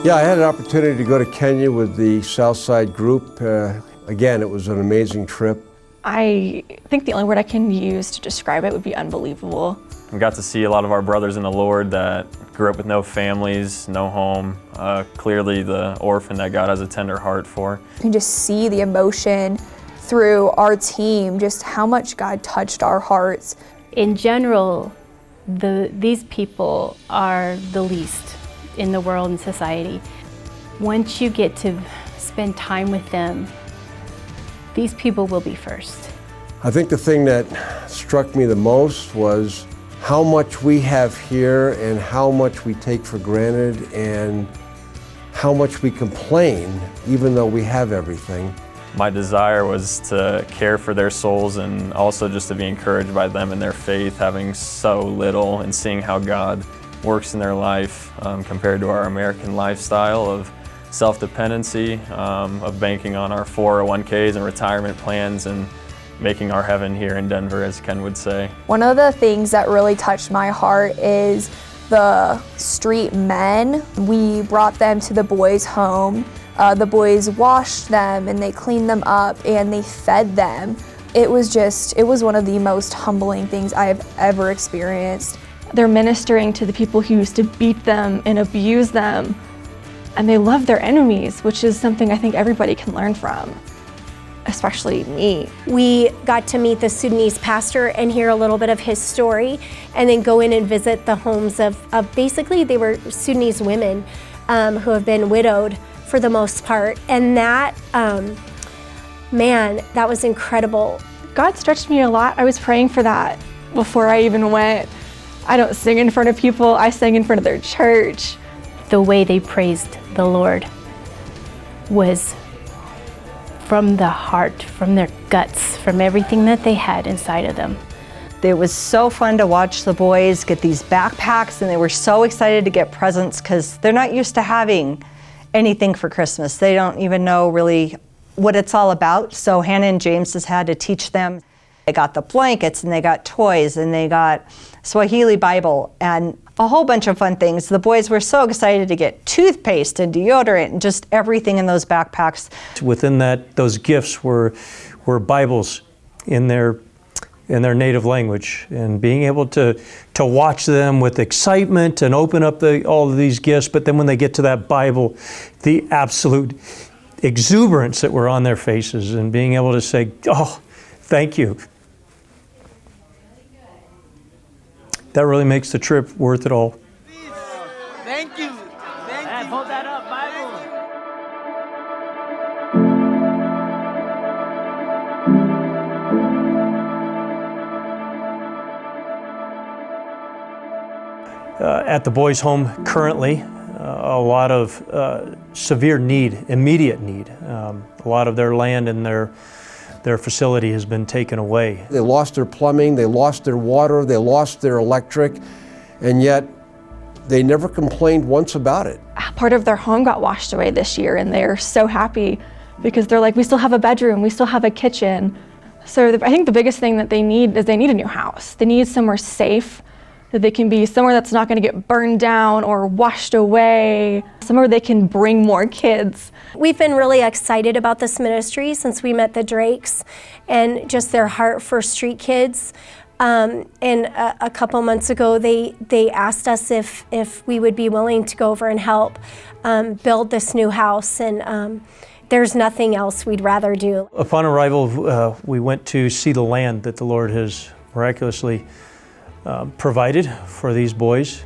Yeah, I had an opportunity to go to Kenya with the Southside group. Again, it was an amazing trip. I think the only word I can use to describe it would be unbelievable. We got to see a lot of our brothers in the Lord that grew up with no families, no home, clearly the orphan that God has a tender heart for. You can just see the emotion through our team, just how much God touched our hearts. In general, these people are the least in the world and society. Once you get to spend time with them, these people will be first. I think the thing that struck me the most was how much we have here and how much we take for granted and how much we complain even though we have everything. My desire was to care for their souls and also just to be encouraged by them in their faith, having so little and seeing how God works in their life compared to our American lifestyle of self-dependency, of banking on our 401ks and retirement plans and making our heaven here in Denver, as Ken would say. One of the things that really touched my heart is the street men. We brought them to the boys' home. The boys washed them and they cleaned them up and they fed them. It was one of the most humbling things I have ever experienced. They're ministering to the people who used to beat them and abuse them, and they love their enemies, which is something I think everybody can learn from, especially me. We got to meet the Sudanese pastor and hear a little bit of his story, and then go in and visit the homes of basically they were Sudanese women who have been widowed for the most part. And that, man, that was incredible. God stretched me a lot. I was praying for that before I even went. I don't sing in front of people, I sang in front of their church. The way they praised the Lord was from the heart, from their guts, from everything that they had inside of them. It was so fun to watch the boys get these backpacks, and they were so excited to get presents because they're not used to having anything for Christmas. They don't even know really what it's all about. So Hannah and James has had to teach them. They got the blankets and they got toys and they got Swahili Bible and a whole bunch of fun things. The boys were so excited to get toothpaste and deodorant and just everything in those backpacks. Within that, those gifts were Bibles in their native language, and being able to watch them with excitement and open up all of these gifts, but then when they get to that Bible, the absolute exuberance that were on their faces and being able to say, oh, thank you. That really makes the trip worth it all. Thank you. Hold that up, Bible. At the boys' home currently, a lot of severe need, immediate need. A lot of their land and their facility has been taken away. They lost their plumbing, they lost their water, they lost their electric, and yet they never complained once about it. Part of their home got washed away this year, and they're so happy because they're like, we still have a bedroom, we still have a kitchen. So I think the biggest thing that they need is they need a new house. They need somewhere safe, that they can be somewhere that's not going to get burned down or washed away, somewhere they can bring more kids. We've been really excited about this ministry since we met the Drakes and just their heart for street kids. And a couple months ago, they asked us if we would be willing to go over and help build this new house. And there's nothing else we'd rather do. Upon arrival, we went to see the land that the Lord has miraculously provided for these boys.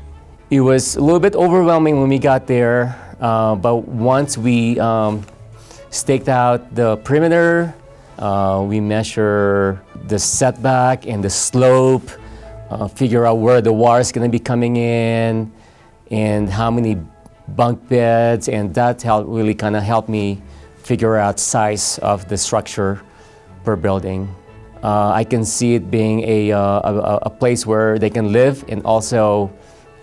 It was a little bit overwhelming when we got there, but once we staked out the perimeter, we measure the setback and the slope, figure out where the water is going to be coming in, and how many bunk beds, and that really kind of helped me figure out size of the structure per building. I can see it being a place where they can live and also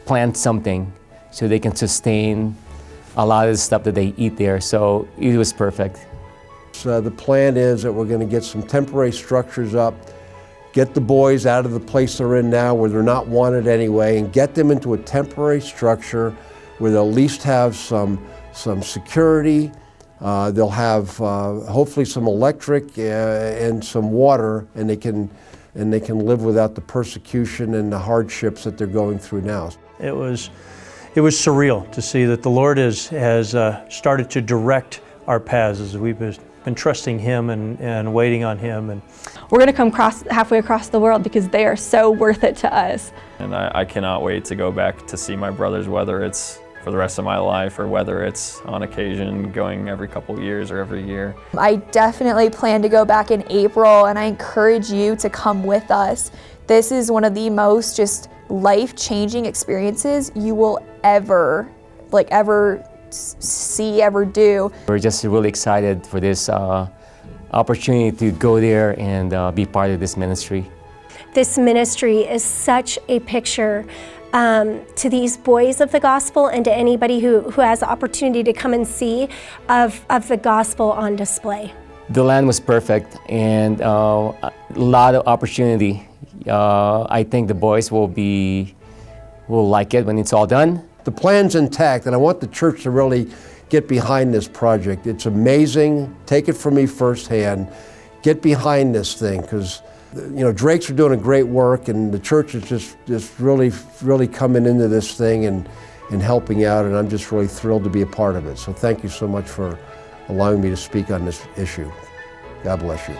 plant something so they can sustain a lot of the stuff that they eat there. So it was perfect. So the plan is that we're going to get some temporary structures up, get the boys out of the place they're in now where they're not wanted anyway, and get them into a temporary structure where they'll at least have some some security. They'll have hopefully some electric and some water, and they can live without the persecution and the hardships that they're going through now. It was surreal to see that the Lord has started to direct our paths as we've been trusting Him and waiting on Him. And We're going to come halfway across the world because they are so worth it to us. And I cannot wait to go back to see my brothers, whether it's for the rest of my life or whether it's on occasion going every couple of years or every year. I definitely plan to go back in April, and I encourage you to come with us. This is one of the most just life-changing experiences you will ever see, ever do. We're just really excited for this opportunity to go there and be part of this ministry. This ministry is such a picture to these boys of the gospel and to anybody who has the opportunity to come and see of the gospel on display. The land was perfect and a lot of opportunity. I think the boys will like it when it's all done. The plan's intact, and I want the church to really get behind this project. It's amazing. Take it from me firsthand. Get behind this thing, because Drakes are doing a great work, and the church is just really coming into this thing and helping out, and I'm just really thrilled to be a part of it. So thank you so much for allowing me to speak on this issue. God bless you.